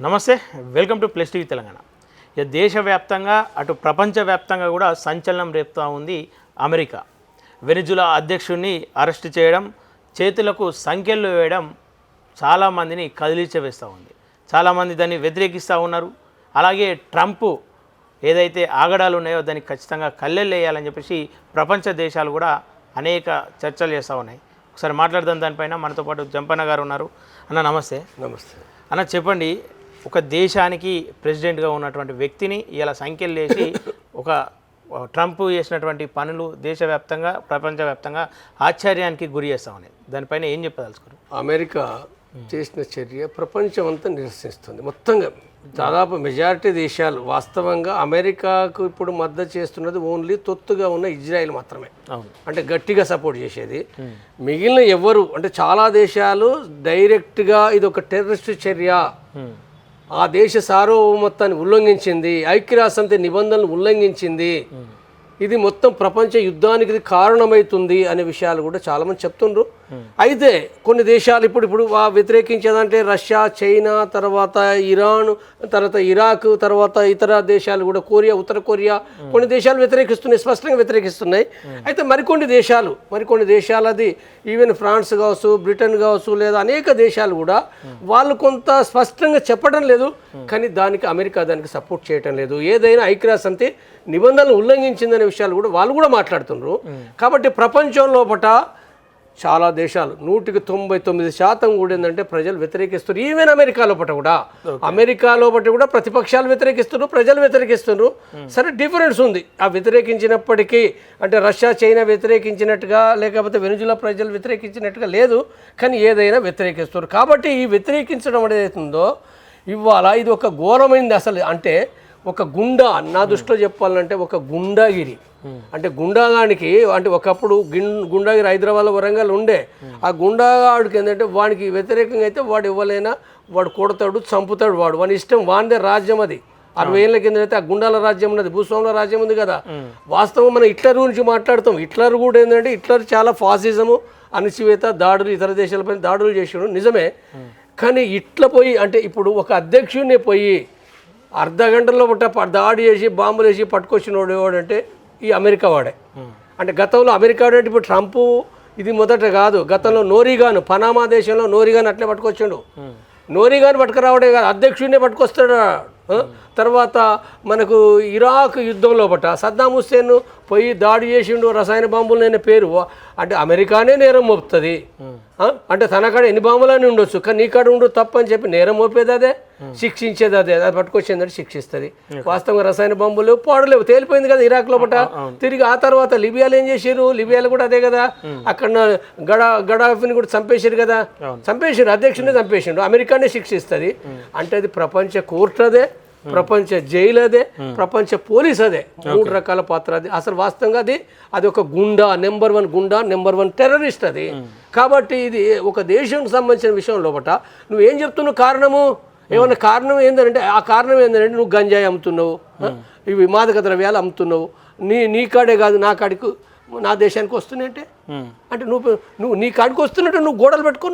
నమస్తే, welcome to plus TV Telangana. ఇక దేశవ్యాప్తంగా అటు ప్రపంచవ్యాప్తంగా కూడా సంచలనం రేపుతూ ఉంది అమెరికా. వెనిజులా అధ్యక్షుడిని అరెస్ట్ చేయడం, చేతులకు సంఖ్యలు వేయడం చాలామందిని కదిలించవేస్తూ ఉంది. చాలామంది దాన్ని వ్యతిరేకిస్తూ ఉన్నారు. అలాగే ట్రంప్ ఏదైతే ఆగడాలు ఉన్నాయో దానికి ఖచ్చితంగా కళ్ళెళ్ళు వేయాలని చెప్పేసి ప్రపంచ దేశాలు కూడా అనేక చర్చలు చేస్తూ ఉన్నాయి. ఒకసారి మాట్లాడదాం దానిపైన. మనతో పాటు జంపన్న గారు ఉన్నారు. అన్న నమస్తే. నమస్తే అన్న, చెప్పండి, ఒక దేశానికి ప్రెసిడెంట్గా ఉన్నటువంటి వ్యక్తిని ఇలా సంఖ్యలు వేసి ఒక ట్రంప్ చేసినటువంటి పనులు దేశవ్యాప్తంగా ప్రపంచవ్యాప్తంగా ఆశ్చర్యానికి గురి చేస్తూ ఉన్నాయి. దానిపైన ఏం చెప్పదలుచుకోరు? అమెరికా చేసిన చర్య ప్రపంచం అంతా నిరసిస్తుంది. మొత్తంగా దాదాపు మెజారిటీ దేశాలు వాస్తవంగా అమెరికాకు ఇప్పుడు మద్దతు చేస్తున్నది ఓన్లీ తొత్తుగా ఉన్న ఇజ్రాయెల్ మాత్రమే. అంటే గట్టిగా సపోర్ట్ చేసేది. మిగిలిన ఎవరు అంటే చాలా దేశాలు డైరెక్ట్గా ఇది ఒక టెర్రరిస్ట్ చర్య, ఆ దేశ సార్వభౌమత్వాన్ని ఉల్లంఘించింది, ఐక్యరాజ్యసమితి నిబంధనలు ఉల్లంఘించింది, ఇది మొత్తం ప్రపంచ యుద్ధానికి ఇది కారణమవుతుంది అనే విషయాలు కూడా చాలామంది చెప్తుండ్రు. అయితే కొన్ని దేశాలు ఇప్పుడు వ్యతిరేకించేదంటే రష్యా, చైనా, తర్వాత ఇరాన్, తర్వాత ఇరాక్, తర్వాత ఇతర దేశాలు కూడా కొరియా, ఉత్తర కొరియా, కొన్ని దేశాలు వ్యతిరేకిస్తున్నాయి, స్పష్టంగా వ్యతిరేకిస్తున్నాయి. అయితే మరికొన్ని దేశాలు అది ఈవెన్ ఫ్రాన్స్ కావచ్చు, బ్రిటన్ కావచ్చు, లేదా అనేక దేశాలు కూడా వాళ్ళు కొంత స్పష్టంగా చెప్పడం లేదు, కానీ దానికి అమెరికా దానికి సపోర్ట్ చేయటం లేదు. ఏదైనా ఐక్యరాజ్యసమితి నిబంధనలు ఉల్లంఘించిందనే విషయాలు కూడా వాళ్ళు కూడా మాట్లాడుతున్నారు. కాబట్టి ప్రపంచం లోపల చాలా దేశాలు 99% కూడా ఏంటంటే ప్రజలు వ్యతిరేకిస్తున్నారు. ఈవెన్ అమెరికా లోపల కూడా ప్రతిపక్షాలు వ్యతిరేకిస్తున్నారు, ప్రజలు వ్యతిరేకిస్తున్నారు. సరే, డిఫరెన్స్ ఉంది. ఆ వ్యతిరేకించినప్పటికీ అంటే రష్యా, చైనా వ్యతిరేకించినట్టుగా లేకపోతే వెనిజులా ప్రజలు వ్యతిరేకించినట్టుగా లేదు, కానీ ఏదైనా వ్యతిరేకిస్తున్నారు. కాబట్టి ఈ వ్యతిరేకించడం ఏదైతుందో ఇవాళ ఇది ఒక ఘోరమైంది. అసలు అంటే ఒక గుండా, నా దృష్టిలో చెప్పాలంటే ఒక గుండాగిరి. అంటే గుండాగానికి అంటే ఒకప్పుడు గుండాగిరి హైదరాబాద్, వరంగల్ ఉండే. ఆ గుండాగాడికి ఏంటంటే వాడికి వ్యతిరేకంగా అయితే వాడు ఇవ్వలేనా, వాడు కొడతాడు, చంపుతాడు, వాని ఇష్టం, వాడిదే రాజ్యం. అది 60 ఏళ్ళ కింద అయితే ఆ గుండాల రాజ్యం ఉన్నది, భూస్వాముల రాజ్యం ఉంది కదా. వాస్తవం మనం హిట్లర్ గురించి మాట్లాడుతాం. హిట్లర్ కూడా ఏంటంటే హిట్లర్ చాలా ఫాసిజము, అణచివేత, దాడులు, ఇతర దేశాలపైన దాడులు చేసాడు, నిజమే. కానీ ఇట్లా పోయి అంటే ఇప్పుడు ఒక అధ్యక్షుడిని పోయి అర్ధ గంటలో దాడి చేసి బాంబులు వేసి పట్టుకొచ్చినోడు ఎవడంటే ఈ అమెరికా వాడే. అంటే గతంలో అమెరికా వాడంటే ఇప్పుడు ట్రంప్ ఇది మొదట కాదు. గతంలో నోరిగాను, పనామా దేశంలో నోరిగాను అట్లే పట్టుకొచ్చాడు. నోరిగాను పట్టుకురావడే కాదు, అధ్యక్షుడినే పట్టుకొస్తాడు. తర్వాత మనకు ఇరాక్ యుద్ధం లోపల సద్దాం హుస్సేన్ పోయి దాడి చేసిండు, రసాయన బాంబులు అనే పేరు. అంటే అమెరికానే నేరం మోపుతుంది. అంటే తన కాడ ఎన్ని బాంబులని ఉండొచ్చు, కానీ నీ కాడ ఉండు తప్పు అని చెప్పి నేరం మోపేది అదే, శిక్షించేది అదే. అది పట్టుకొచ్చిందంటే శిక్షిస్తుంది. వాస్తవంగా రసాయన బాంబులు పాడలేవు, తేలిపోయింది కదా ఇరాక్ లోపల. తిరిగి ఆ తర్వాత లిబియాలో ఏం చేసారు, లిబియాలో కూడా అదే కదా. అక్కడ గడాఫీని కూడా చంపేసారు కదా, అధ్యక్షుడిని చంపేసిండు. అమెరికానే శిక్షిస్తుంది. అంటే అది ప్రపంచ కోర్టు అదే, ప్రపంచ జైలు అదే, ప్రపంచ పోలీస్ అదే, 3 రకాల పాత్ర అది. అసలు వాస్తవంగా అది ఒక గుండా, నెంబర్ 1 గుండా, నెంబర్ 1 టెర్రరిస్ట్ అది. కాబట్టి ఇది ఒక దేశానికి సంబంధించిన విషయం లోపల నువ్వేం చెప్తున్నావు కారణము, ఏమన్నా కారణం ఏంటంటే ఆ కారణం ఏంటంటే నువ్వు గంజాయి అమ్ముతున్నావు, ఇవి మాదక ద్రవ్యాలు అమ్ముతున్నావు, నీ కాడే కాదు నా కాడికి, నా దేశానికి వస్తున్నాయంటే అంటే నువ్వు నీ కాడికి వస్తున్నట్టు నువ్వు గోడలు పెట్టుకో,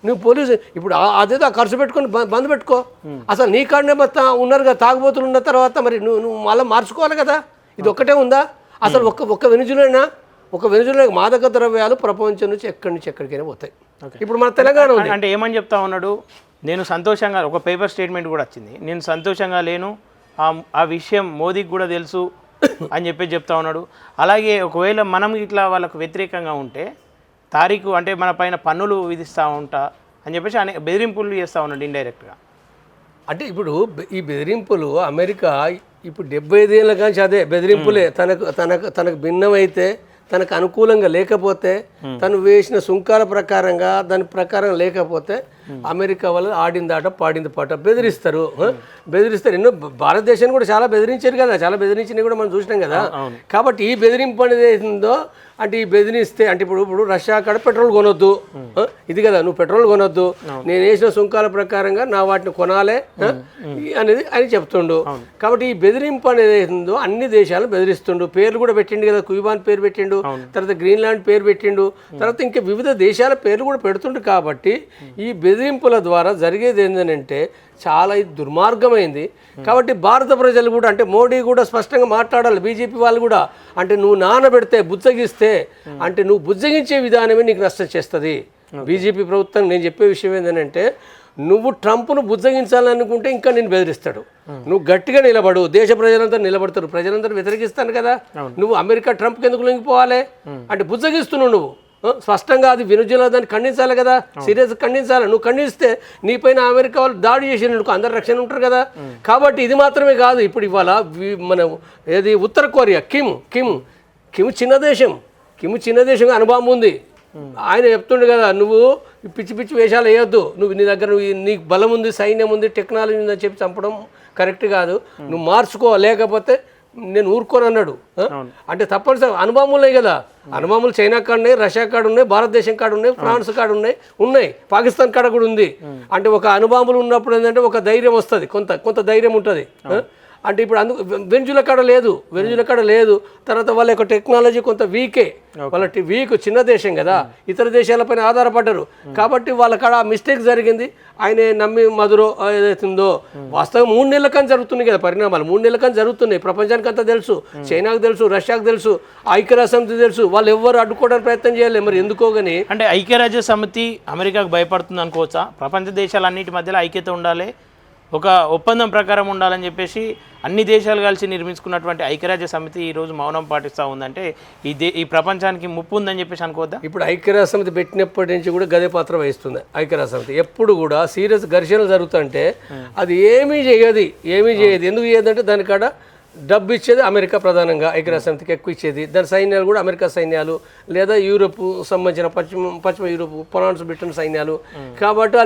నువ్వు పోలీసు ఇప్పుడు అదేదో ఖర్చు పెట్టుకొని బంద్ పెట్టుకో. అసలు నీ కాడనే ఉన్నారు కదా తాగుబోతులు ఉన్న తర్వాత, మరి నువ్వు మళ్ళీ మార్చుకోవాలి కదా. ఇది ఒక్కటే ఉందా అసలు? ఒక్క వెనిజులా మాదక ద్రవ్యాలు ప్రపంచం నుంచి ఎక్కడికైనా పోతాయి. ఇప్పుడు మన తెలంగాణ అంటే ఏమని చెప్తా ఉన్నాడు, నేను సంతోషంగా, ఒక పేపర్ స్టేట్మెంట్ కూడా వచ్చింది, నేను సంతోషంగా లేను, ఆ విషయం మోదీకి కూడా తెలుసు అని చెప్తా ఉన్నాడు. అలాగే ఒకవేళ మనం ఇట్లా వాళ్ళకు వ్యతిరేకంగా ఉంటే తారీఖు అంటే మన పైన పన్నులు విధిస్తూ ఉంటా అని చెప్పేసి అనేక బెదిరింపులు చేస్తూ ఉన్నాడు ఇండైరెక్ట్గా. అంటే ఇప్పుడు ఈ బెదిరింపులు అమెరికా ఇప్పుడు 75 ఏళ్ళ కానీ అదే బెదిరింపులే. తనకు భిన్నమైతే, తనకు అనుకూలంగా లేకపోతే, తను వేసిన సుంకాల ప్రకారంగా దాని ప్రకారం లేకపోతే అమెరికా వాళ్ళు ఆడింది ఆట పాడింది పాట బెదిరిస్తారు. ఎన్నో భారతదేశాన్ని కూడా చాలా బెదిరించారు కదా, చాలా బెదిరించినవి కూడా మనం చూసినాం కదా. కాబట్టి ఈ బెదిరింపు అనేది ఏందో అంటే ఈ బెదిరిస్తే అంటే ఇప్పుడు రష్యా కాడ పెట్రోల్ కొనొద్దు, ఇది కదా, నువ్వు పెట్రోల్ కొనొద్దు, నేను వేసిన సుంకాల ప్రకారంగా నా వాటిని కొనాలే అనేది ఆయన చెప్తుండు. కాబట్టి ఈ బెదిరింపు అనేది ఏందో అన్ని దేశాలు బెదిరిస్తుండు. పేర్లు కూడా పెట్టిండు కదా, కుయిబాన్ పేరు పెట్టిండు, తర్వాత గ్రీన్లాండ్ పేరు పెట్టిండు, తర్వాత ఇంకా వివిధ దేశాల పేర్లు కూడా పెడుతుండు. కాబట్టి ఈ బెదిరింపుల ద్వారా జరిగేది ఏంటంటే చాలా ఇది దుర్మార్గమైంది. కాబట్టి భారత ప్రజలు కూడా అంటే మోడీ కూడా స్పష్టంగా మాట్లాడాలి, బీజేపీ వాళ్ళు కూడా. అంటే నువ్వు నానబెడితే బుజ్జగిస్తే అంటే నువ్వు బుజ్జగించే విధానమే నీకు నష్టం చేస్తుంది. బీజేపీ ప్రభుత్వం నేను చెప్పే విషయం ఏంటంటే నువ్వు ట్రంప్ను బుజ్జగించాలనుకుంటే ఇంకా నేను బెదిరిస్తాడు. నువ్వు గట్టిగా నిలబడు, దేశ ప్రజలంతా నిలబడతారు, ప్రజలందరూ వ్యతిరేకిస్తాను కదా. నువ్వు అమెరికా ట్రంప్కి ఎందుకు లొంగిపోవాలి అంటే బుజ్జగిస్తున్నావు నువ్వు. స్పష్టంగా అది వెనుజులా దాన్ని ఖండించాలి కదా, సీరియస్ ఖండించాలి. నువ్వు ఖండిస్తే నీపైన అమెరికా వాళ్ళు దాడి చేసినందుకు అందరు రక్షణ ఉంటారు కదా. కాబట్టి ఇది మాత్రమే కాదు, ఇప్పుడు ఇవాళ మన ఏది ఉత్తర కొరియా కిమ్ చిన్న దేశం, చిన్న దేశంగా అనుభవం ఉంది. ఆయన చెప్తుండే కదా, నువ్వు పిచ్చి పిచ్చి వేషాలు వేయొద్దు, నువ్వు నీ దగ్గర నీకు బలం ఉంది, సైన్యం ఉంది, టెక్నాలజీ ఉందని చెప్పి చంపడం కరెక్ట్ కాదు, నువ్వు మార్చుకో, లేకపోతే నేను ఊరుకోను అన్నాడు. అంటే తప్పనిసరి అనుభవం ఉన్నాయి కదా, అనుభవములు చైనా కాడ ఉన్నాయి, రష్యా కాడ ఉన్నాయి, భారతదేశం కాడ ఉన్నాయి, ఫ్రాన్స్ కాడ ఉన్నాయి, పాకిస్తాన్ కాడ కూడా ఉంది. అంటే ఒక అనుభవములు ఉన్నప్పుడు ఏంటంటే ఒక ధైర్యం వస్తుంది, కొంత ధైర్యం ఉంటుంది. అంటే ఇప్పుడు వెనుజులా కాడ లేదు. తర్వాత వాళ్ళ యొక్క టెక్నాలజీ కొంత వీకే, వాళ్ళ వీక్, చిన్న దేశం కదా, ఇతర దేశాలపైన ఆధారపడ్డారు. కాబట్టి వాళ్ళ కాడ మిస్టేక్ జరిగింది. ఆయన నమ్మి మధురో ఏదైతుందో వాస్తవం 3 నెలల కానీ జరుగుతున్నాయి కదా పరిణామాలు, 3 నెలల కానీ జరుగుతున్నాయి. ప్రపంచానికి అంతా తెలుసు, చైనాకు తెలుసు, రష్యాకు తెలుసు, ఐక్యరాజ్యసమితి తెలుసు. వాళ్ళు ఎవ్వరు అడ్డుకోవడానికి ప్రయత్నం చేయలేదు. మరి ఎందుకో కానీ అంటే ఐక్యరాజ్య సమితి అమెరికాకు భయపడుతుంది అనుకోవచ్చా? ప్రపంచ దేశాలన్నిటి మధ్యలో ఐక్యత ఉండాలి, ఒక ఒప్పందం ప్రకారం ఉండాలని చెప్పేసి అన్ని దేశాలు కలిసి నిర్మించుకున్నటువంటి ఐక్యరాజ్య సమితి ఈరోజు మౌనం పాటిస్తూ ఉందంటే ఈ ప్రపంచానికి ముప్పు ఉందని చెప్పేసి అనుకోవద్దా? ఇప్పుడు ఐక్యరాజ్య సమితి పెట్టినప్పటి నుంచి కూడా గదే పాత్ర వహిస్తుంది ఐక్యరాజ్య సమితి. ఎప్పుడు కూడా సీరియస్ ఘర్షణలు జరుగుతుంటే అది ఏమీ చేయదు. ఎందుకు చేయదంటే దానికాడ డబ్బు ఇచ్చేది అమెరికా, ప్రధానంగా ఐక్యరాజ్య సమితికి ఎక్కువ ఇచ్చేది. దాని సైన్యాలు కూడా అమెరికా సైన్యాలు, లేదా యూరోప్ సంబంధించిన పశ్చిమ యూరోప్, ఫ్రాన్స్, బ్రిటన్ సైన్యాలు. కాబట్టి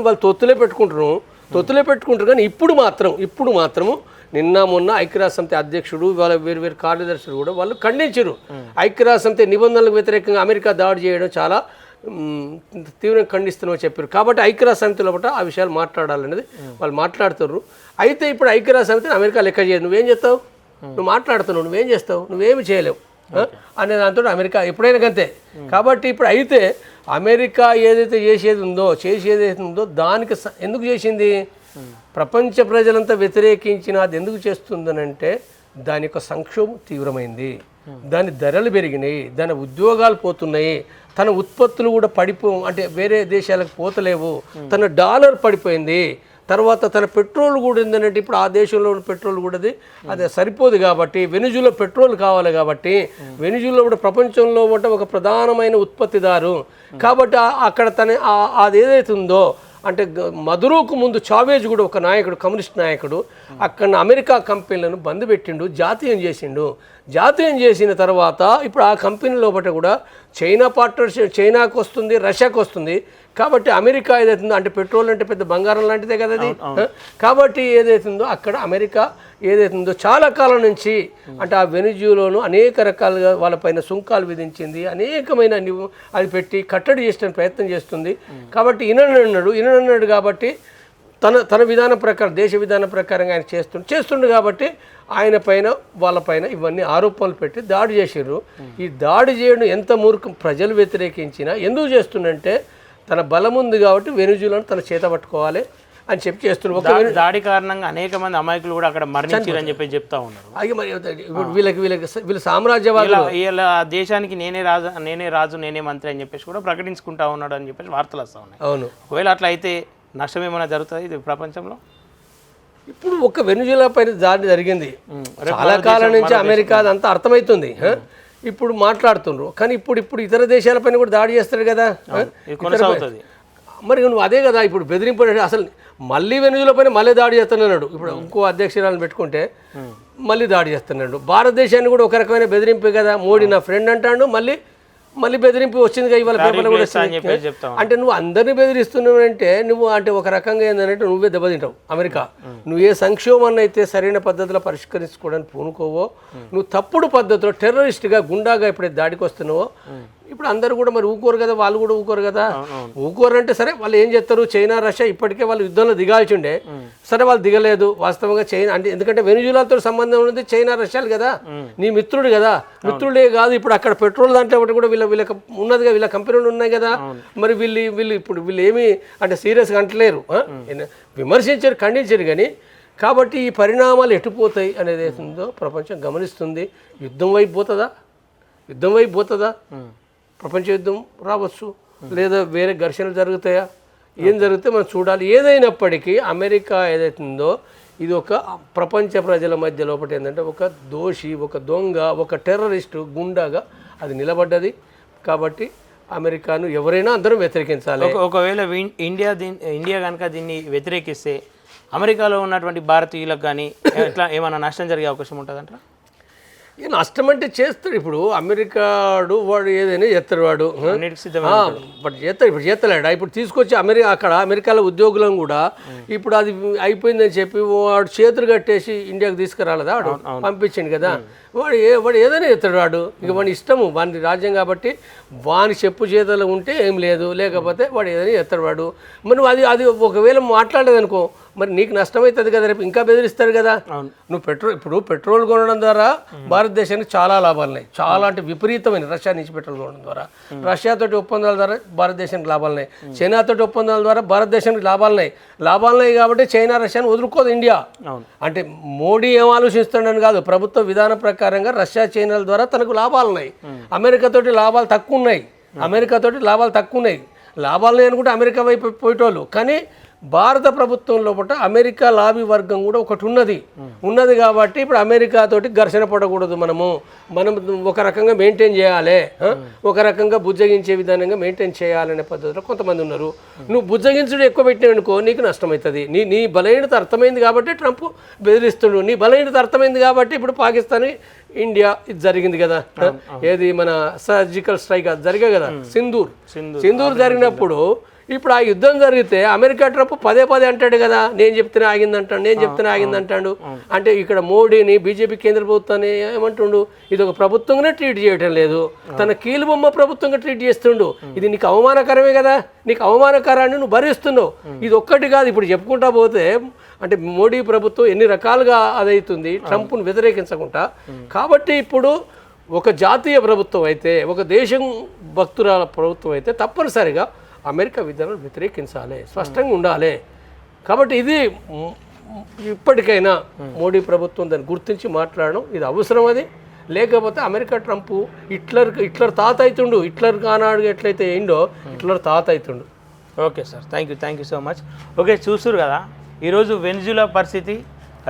వాళ్ళు తొత్తులే పెట్టుకుంటారు కానీ ఇప్పుడు మాత్రము నిన్న మొన్న ఐక్యరాజ్య సమితి అధ్యక్షుడు, వాళ్ళ వేరు కార్యదర్శులు కూడా వాళ్ళు ఖండించారు. ఐక్యరాజ్య సమితి నిబంధనలకు వ్యతిరేకంగా అమెరికా దాడి చేయడం చాలా తీవ్రంగా ఖండిస్తున్నామని చెప్పారు. కాబట్టి ఐక్యరాజ్య సమితి లోపల ఆ విషయాలు మాట్లాడాలనేది వాళ్ళు మాట్లాడుతున్నారు. అయితే ఇప్పుడు ఐక్యరాజ్య సమితిని అమెరికా లెక్క చేయదు. నువ్వేం చేస్తావు? నువ్వు మాట్లాడుతున్నావు, నువ్వేం చేస్తావు? నువ్వేమి చేయలేవు అనే దాంతో అమెరికా ఎప్పుడైనా అంతే. కాబట్టి ఇప్పుడు అయితే అమెరికా ఏదైతే చేసేది ఉందో దానికి ఎందుకు చేసింది? ప్రపంచ ప్రజలంతా వ్యతిరేకించిన అది ఎందుకు చేస్తుందనంటే దాని యొక్క సంక్షోభం తీవ్రమైంది, దాని ధరలు పెరిగినాయి, దాని ఉద్యోగాలు పోతున్నాయి, తన ఉత్పత్తులు కూడా అంటే వేరే దేశాలకు పోతలేవు, తన డాలర్ పడిపోయింది. తర్వాత తన పెట్రోల్ కూడా ఏంటంటే ఇప్పుడు ఆ దేశంలో ఉన్న పెట్రోల్ కూడా అది సరిపోదు. కాబట్టి వెనుజులా పెట్రోల్ కావాలి. కాబట్టి వెనుజులా కూడా ప్రపంచంలో ఒక ప్రధానమైన ఉత్పత్తిదారు. కాబట్టి అక్కడ అది ఏదైతే ఉందో అంటే మదురోకు ముందు చావేజ్ కూడా ఒక నాయకుడు, కమ్యూనిస్ట్ నాయకుడు, అక్కడ అమెరికా కంపెనీలను బంద్ పెట్టిండు, జాతీయం చేసిన తర్వాత ఇప్పుడు ఆ కంపెనీ లోపల కూడా చైనా పార్ట్నర్షిప్, చైనాకు వస్తుంది, రష్యాకు వస్తుంది. కాబట్టి అమెరికా ఏదైతుందో అంటే పెట్రోల్ అంటే పెద్ద బంగారం లాంటిదే కదా అది. కాబట్టి ఏదైతుందో అక్కడ అమెరికా ఏదైతుందో చాలా కాలం నుంచి అంటే ఆ వెనుజులాను అనేక రకాలుగా వాళ్ళపైన సుంకాలు విధించింది, అనేకమైన అది పెట్టి కట్టడి చేసే ప్రయత్నం చేస్తుంది. కాబట్టి ఈయనన్నాడు కాబట్టి తన విధానం ప్రకారం, దేశ విధానం ప్రకారంగా ఆయన చేస్తుండు కాబట్టి ఆయన పైన వాళ్ళపైన ఇవన్నీ ఆరోపణలు పెట్టి దాడి చేసారు. ఈ దాడి చేయడం ఎంత మూర్ఖం, ప్రజలు వ్యతిరేకించినా ఎందుకు చేస్తుండంటే తన బలం ఉంది కాబట్టి వెనుజులాను తన చేత పట్టుకోవాలి అని చెప్పి చేస్తున్నారు. దాడి కారణంగా అనేక మంది అమాయకులు కూడా అక్కడ మరణించారని చెప్పి చెప్తా ఉన్నారు. అది మరి వీళ్ళ సామ్రాజ్యవాదులు వీళ్ళ దేశానికి నేనే రాజు నేనే మంత్రి అని చెప్పేసి కూడా ప్రకటించుకుంటా ఉన్నాడు అని చెప్పేసి వార్తలు వస్తూ ఉన్నాయి. అవును, ఒకవేళ అట్లా అయితే నష్టం ఏమైనా జరుగుతుంది ఇది ప్రపంచంలో? ఇప్పుడు ఒక వెనుజులా పైన దాడి జరిగింది, చాలా కాలం నుంచి అమెరికా అదంతా అర్థమవుతుంది. ఇప్పుడు మాట్లాడుతుండ్రు కానీ ఇప్పుడు ఇతర దేశాలపైన కూడా దాడి చేస్తారు కదా. మరి నువ్వు అదే కదా ఇప్పుడు బెదిరింపు అసలు మళ్ళీ వెనుజులా పైన మళ్ళీ దాడి చేస్తున్నాడు. ఇప్పుడు ఇంకో అధ్యక్షురాలను పెట్టుకుంటే మళ్ళీ దాడి చేస్తున్నాడు. భారతదేశాన్ని కూడా ఒక రకమైన బెదిరింపే కదా. మోడీ నా ఫ్రెండ్ అంటాడు, మళ్ళీ బెదిరింపు వచ్చింది కదా ఇవాళ పేపర్లో కూడా. అంటే నువ్వు అందరినీ బెదిరిస్తున్నావు అంటే నువ్వు అంటే ఒక రకంగా ఏంటంటే నువ్వే దెబ్బతింటావు. అమెరికా నువ్వు ఏ సంక్షోభాన్ని అయితే సరైన పద్ధతిలో పరిష్కరించుకోవడానికి పూనుకోవో, నువ్వు తప్పుడు పద్ధతిలో టెర్రరిస్ట్గా గుండాగా ఎప్పుడైతే దాడికి వస్తున్నావో ఇప్పుడు అందరూ కూడా మరి ఊకోరు కదా, వాళ్ళు కూడా ఊకోరు కదా. ఊకోరు అంటే సరే వాళ్ళు ఏం చేస్తారు, చైనా రష్యా ఇప్పటికే వాళ్ళు యుద్ధంలో దిగాల్సి ఉండే, సరే వాళ్ళు దిగలేదు. వాస్తవంగా చైనా అంటే ఎందుకంటే వెనిజులాతో సంబంధం ఉన్నది చైనా రష్యాలు కదా, నీ మిత్రుడు కదా. మిత్రుడే కాదు, ఇప్పుడు అక్కడ పెట్రోల్ దాంట్లో ఒకటి కూడా వీళ్ళకి ఉన్నదిగా, వీళ్ళ కంపెనీలు ఉన్నాయి కదా. మరి వీళ్ళు ఏమీ అంటే సీరియస్గా అంటలేరు, విమర్శించారు, ఖండించారు. కానీ కాబట్టి ఈ పరిణామాలు ఎటుపోతాయి అనేది ఏదో ప్రపంచం గమనిస్తుంది. యుద్ధం వైపు పోతుందా, ప్రపంచ యుద్ధం రావచ్చు, లేదా వేరే ఘర్షణలు జరుగుతాయా, ఏం జరిగితే మనం చూడాలి. ఏదైనప్పటికీ అమెరికా ఏదైతుందో ఇది ఒక ప్రపంచ ప్రజల మధ్య లోపల ఏంటంటే ఒక దోషి, ఒక దొంగ, ఒక టెర్రరిస్టు గుండాగా అది నిలబడ్డది. కాబట్టి అమెరికాను ఎవరైనా అందరం వ్యతిరేకించాలి. ఒకవేళ ఇండియా కనుక దీన్ని వ్యతిరేకిస్తే అమెరికాలో ఉన్నటువంటి భారతీయులకు కానీ ఎట్లా ఏమైనా నష్టం జరిగే అవకాశం ఉంటుందంట? నష్టం అంటే చేస్తాడు. ఇప్పుడు అమెరికాడు వాడు ఏదైనా చేస్తాడు, వాడు బట్ చేస్తాడు. ఇప్పుడు చేస్తలేడా? ఇప్పుడు తీసుకొచ్చి అమెరికాలో ఉద్యోగులను కూడా ఇప్పుడు అది అయిపోయిందని చెప్పి వాడు చేతులు కట్టేసి ఇండియాకు తీసుకురాలేదా, వాడు పంపించింది కదా. వాడు ఏదైనా చేస్తాడు, వాడు ఇక వాడి ఇష్టము, వాడి రాజ్యం కాబట్టి వాని చెప్పు చేతులు ఉంటే ఏం లేదు, లేకపోతే వాడు ఏదైనా చేస్తాడు వాడు. మరి అది ఒకవేళ మాట్లాడలేదనుకో మరి నీకు నష్టమవుతుంది కదా, రేపు ఇంకా బెదిరిస్తారు కదా. నువ్వు పెట్రోల్ కొనడం ద్వారా భారతదేశానికి చాలా లాభాలు ఉన్నాయి, చాలా అంటే విపరీతమైన. రష్యా నుంచి పెట్రోల్ కొనడం ద్వారా, రష్యాతోటి ఒప్పందాల ద్వారా భారతదేశానికి లాభాలు ఉన్నాయి, చైనాతోటి ఒప్పందాల ద్వారా భారతదేశానికి లాభాలు ఉన్నాయి కాబట్టి చైనా రష్యాను వదులుకోదు ఇండియా. అంటే మోడీ ఏం ఆలోచిస్తున్నాడని కాదు, ప్రభుత్వ విధాన ప్రకారంగా రష్యా చైనాల ద్వారా తనకు లాభాలు ఉన్నాయి. అమెరికాతోటి లాభాలు తక్కువ ఉన్నాయి, లాభాలు అనుకుంటే అమెరికా వైపు పోయేటోళ్ళు. కానీ భారత ప్రభుత్వం లోపల అమెరికా లాబీ వర్గం కూడా ఒకటి ఉన్నది కాబట్టి ఇప్పుడు అమెరికాతోటి ఘర్షణ పడకూడదు. మనం ఒక రకంగా మెయింటైన్ చేయాలి, ఒక రకంగా బుజ్జగించే విధానంగా మెయింటైన్ చేయాలనే పద్ధతిలో కొంతమంది ఉన్నారు. నువ్వు బుజ్జగించడం ఎక్కువ పెట్టినావనుకో నీకు నష్టమవుతుంది. నీ బలహీనత అర్థమైంది కాబట్టి ట్రంప్ బెదిరిస్తుడు, నీ బలహీనత అర్థమైంది కాబట్టి ఇప్పుడు పాకిస్తాన్ ఇండియా ఇది జరిగింది కదా, ఏది మన సర్జికల్ స్ట్రైక్ అది జరిగాయి కదా, సింధూర్ జరిగినప్పుడు ఇప్పుడు ఆ యుద్ధం జరిగితే అమెరికా ట్రంప్ పదే అంటాడు కదా, నేను చెప్తేనే ఆగిందంటాడు. అంటే ఇక్కడ మోడీని బీజేపీ కేంద్ర ప్రభుత్వాన్ని ఏమంటుండు, ఇది ఒక ప్రభుత్వంగానే ట్రీట్ చేయటం లేదు, తన కీలుబొమ్మ ప్రభుత్వంగా ట్రీట్ చేస్తుండు. ఇది నీకు అవమానకరమే కదా, నీకు అవమానకరాన్ని నువ్వు భరిస్తున్నావు. ఇది ఒక్కటి కాదు, ఇప్పుడు చెప్పుకుంటా పోతే అంటే మోడీ ప్రభుత్వం ఎన్ని రకాలుగా అదవుతుంది ట్రంప్ను వ్యతిరేకించకుండా. కాబట్టి ఇప్పుడు ఒక జాతీయ ప్రభుత్వం అయితే, ఒక దేశం భక్తురాల ప్రభుత్వం అయితే తప్పనిసరిగా అమెరికా విధానాలు వ్యతిరేకించాలి, స్పష్టంగా ఉండాలి. కాబట్టి ఇది ఇప్పటికైనా మోడీ ప్రభుత్వం దాన్ని గుర్తించి మాట్లాడడం ఇది అవసరం. అది లేకపోతే అమెరికా ట్రంప్ హిట్లర్ తాత అవుతుండు, హిట్లర్ కానాడు ఎట్లయితే అయిందో హిట్లర్ తాత అవుతుండు. Okay sir, thank you so much. Okay, చూస్తురు కదా ఈరోజు వెనిజులా పరిస్థితి,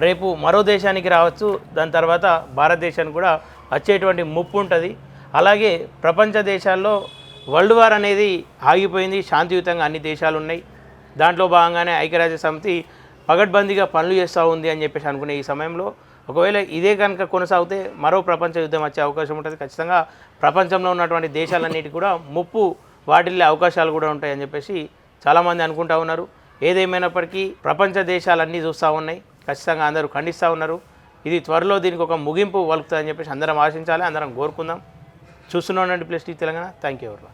రేపు మరో దేశానికి రావచ్చు, దాని తర్వాత భారతదేశానికి కూడా వచ్చేటువంటి ముప్పు ఉంటుంది. అలాగే ప్రపంచ దేశాల్లో వరల్డ్ వార్ అనేది ఆగిపోయింది, శాంతియుతంగా అన్ని దేశాలు ఉన్నాయి. దాంట్లో భాగంగానే ఐక్యరాజ్య సమితి పగడ్బందీగా పనులు చేస్తూ ఉంది అని చెప్పేసి అనుకునే ఈ సమయంలో ఒకవేళ ఇదే కనుక కొనసాగితే మరో ప్రపంచ యుద్ధం వచ్చే అవకాశం ఉంటుంది. ఖచ్చితంగా ప్రపంచంలో ఉన్నటువంటి దేశాలన్నిటికీ కూడా ముప్పు వాటిల్లే అవకాశాలు కూడా ఉంటాయని చెప్పేసి చాలామంది అనుకుంటూ ఉన్నారు. ఏదేమైనప్పటికీ ప్రపంచ దేశాలన్నీ చూస్తూ ఉన్నాయి, ఖచ్చితంగా అందరూ ఖండిస్తూ ఉన్నారు. ఇది త్వరలో దీనికి ఒక ముగింపు వలుకుతుందని చెప్పేసి అందరం ఆశించాలి, అందరం కోరుకుందాం. చూస్తున్నానండి plus T Telangana. Thank you ఎవరు.